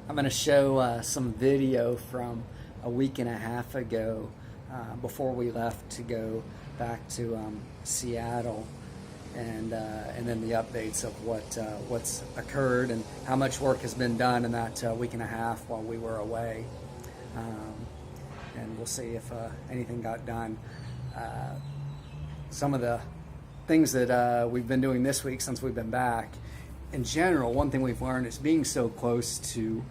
I'm going to show some video from a week and a half ago before we left to go back to Seattle, and then the updates of what's occurred and how much work has been done in that week and a half while we were away. And we'll see if anything got done. Some of the things that we've been doing this week since we've been back, in general, one thing we've learned is being so close to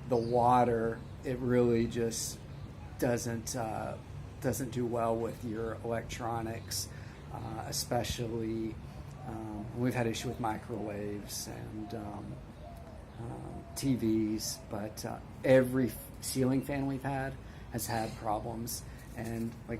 the water, it really just doesn't do well with your electronics, especially we've had issue with microwaves and TVs, but every ceiling fan we've had has had problems, and like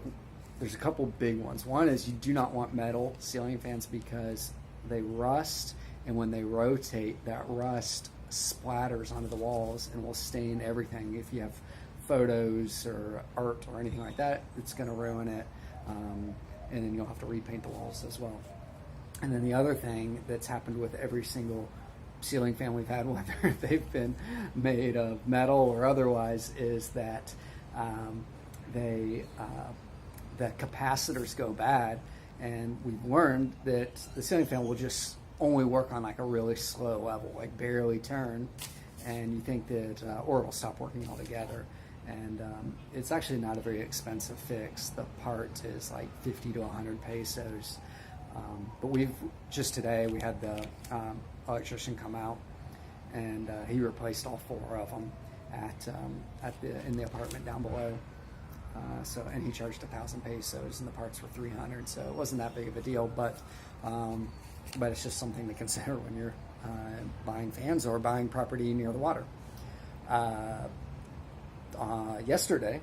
there's a couple big ones. One is you do not want metal ceiling fans because they rust, and when they rotate, that rust splatters onto the walls and will stain everything. If you have photos or art or anything like that, it's going to ruin it, and then you'll have to repaint the walls as well. And then the other thing that's happened with every single ceiling fan we've had, whether they've been made of metal or otherwise, is that the capacitors go bad, and we've learned that the ceiling fan will just only work on like a really slow level, like barely turn, and you think that, or it'll stop working altogether. And it's actually not a very expensive fix. The part is like 50 to 100 pesos. But just today we had the electrician come out, and he replaced all 4 of them in the apartment down below. And he charged 1,000 pesos, and the parts were 300, so it wasn't that big of a deal. But it's just something to consider when you're buying fans or buying property near the water. Yesterday,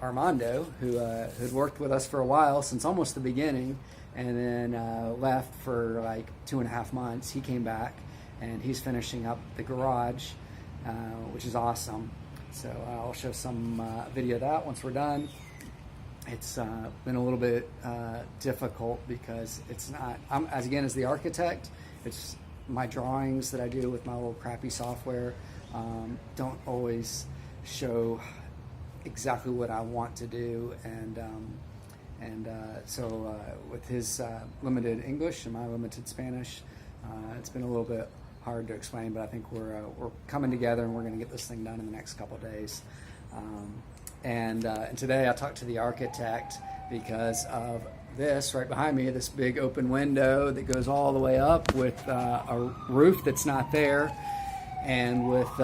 Armando, who had worked with us for a while, since almost the beginning, and then left for like 2.5 months, he came back, and he's finishing up the garage, which is awesome. So I'll show some video of that once we're done. It's been a little bit difficult because it's not, as the architect, it's my drawings that I do with my little crappy software don't always show exactly what I want to do, so with his limited English and my limited Spanish, it's been a little bit hard to explain, but I think we're coming together, and we're going to get this thing done in the next couple of days. And today I talked to the architect because of this right behind me, this big open window that goes all the way up, with a roof that's not there, and with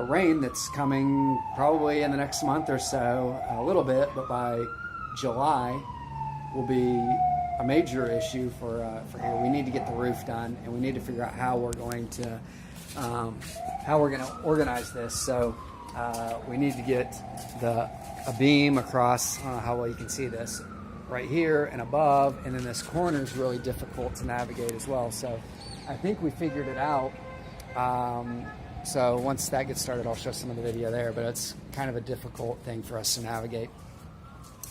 rain that's coming probably in the next month or so, a little bit, but by July will be a major issue for here. We need to get the roof done, and we need to figure out how we're going to organize this. So we need to get a beam across. I don't know how well you can see this, right here and above, and then this corner is really difficult to navigate as well. So I think we figured it out. So once that gets started, I'll show some of the video there, but it's kind of a difficult thing for us to navigate.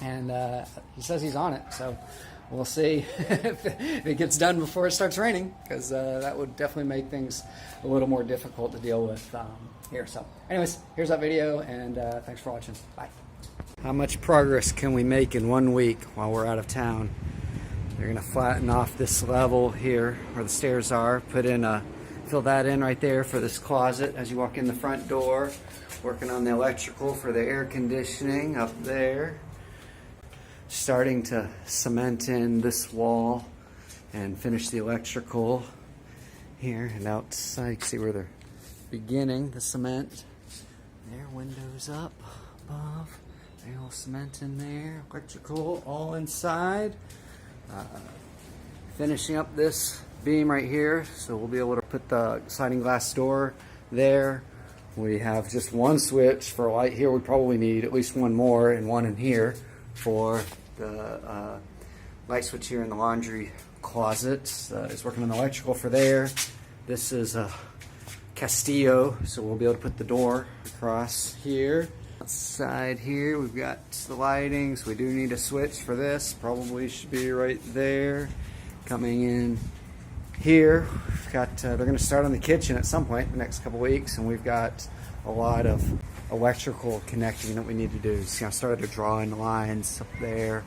And he says he's on it, so we'll see if it gets done before it starts raining, because that would definitely make things a little more difficult to deal with here. So anyways, here's that video, and thanks for watching. Bye. How much progress can we make in 1 week while we're out of town? They're going to flatten off this level here where the stairs are, fill that in right there for this closet as you walk in the front door. Working on the electrical for the air conditioning up there. Starting to cement in this wall and finish the electrical here and outside. You can see where they're beginning the cement. There, windows up above. There, a little cement in there. Electrical all inside. Finishing up this beam right here, so we'll be able to put the sliding glass door there. We have just one switch for a light here. We probably need at least one more, and one in here for the light switch here in the laundry closet. Is working on the electrical for there. This is a Castillo, so we'll be able to put the door across here. Outside here we've got the lighting, so we do need a switch for this. Probably should be right there. Coming in here, we've got they're going to start on the kitchen at some point in the next couple weeks, and we've got a lot of electrical connecting that we need to do. So I started drawing lines up there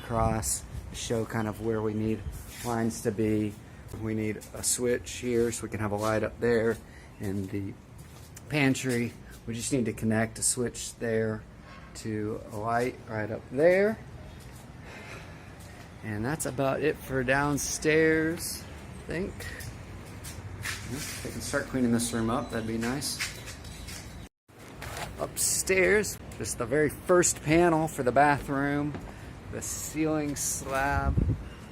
across to show kind of where we need lines to be. We need a switch here so we can have a light up there in the pantry. We just need to connect a switch there to a light right up there. And that's about it for downstairs, I think. If I can start cleaning this room up, that'd be nice. Upstairs, just the very first panel for the bathroom, the ceiling slab.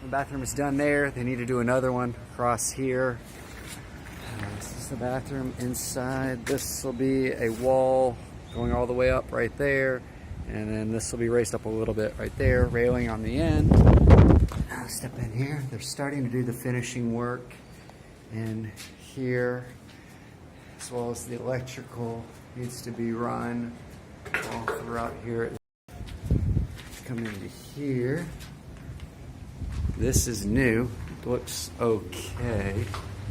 The bathroom is done there. They need to do another one across here. This is the bathroom inside. This will be a wall going all the way up right there. And then this will be raised up a little bit right there, railing on the end. Now step in here. They're starting to do the finishing work in here, as well as the electrical needs to be run all throughout here. Come into here. This is new. It looks okay.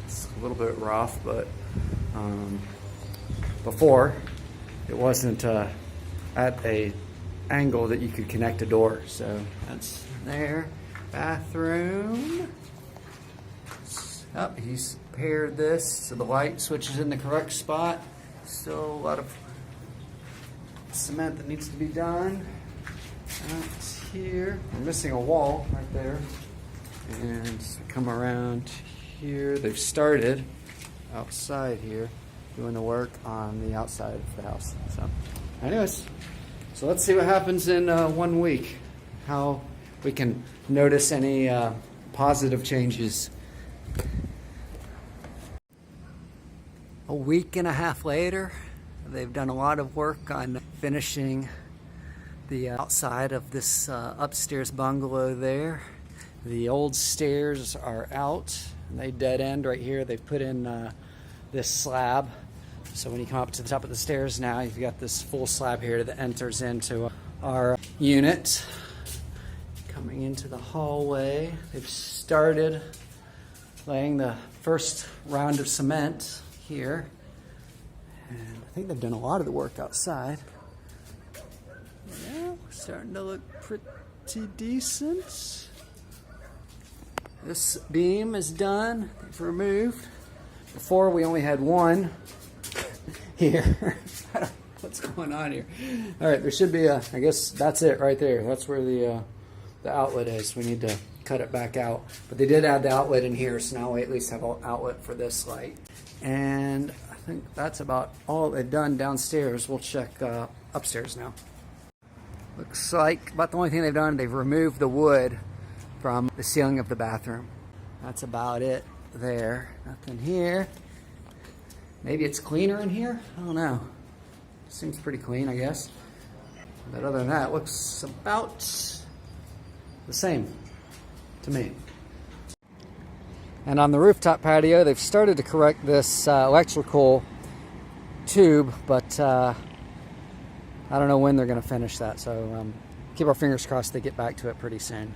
It's a little bit rough, but before it wasn't at a angle that you could connect a door. So that's there. Bathroom. Oh, he's paired this so the light switches in the correct spot. Still a lot of cement that needs to be done. That's here. We're missing a wall right there. And so come around here. They've started outside here doing the work on the outside of the house. So anyways, so let's see what happens in 1 week. How we can notice any positive changes. A week and a half later, they've done a lot of work on finishing the outside of this upstairs bungalow there. The old stairs are out. They dead end right here. They've put in this slab. So when you come up to the top of the stairs now, you've got this full slab here that enters into our unit. Coming into the hallway, they've started laying the first round of cement here. And I think they've done a lot of the work outside. Yeah, starting to look pretty decent. This beam is done. They've removed. Before we only had one here. I don't know what's going on here. All right, there should be a, I guess that's it right there. That's where the outlet is. We need to cut it back out. But they did add the outlet in here, so now we at least have an outlet for this light. And I think that's about all they've done downstairs. We'll check upstairs now. Looks like about the only thing they've done, they've removed the wood from the ceiling of the bathroom. That's about it there. Nothing here. Maybe it's cleaner in here? I don't know. Seems pretty clean, I guess. But other than that, it looks about the same to me. And on the rooftop patio, they've started to correct this electrical tube, but I don't know when they're going to finish that. So keep our fingers crossed they get back to it pretty soon.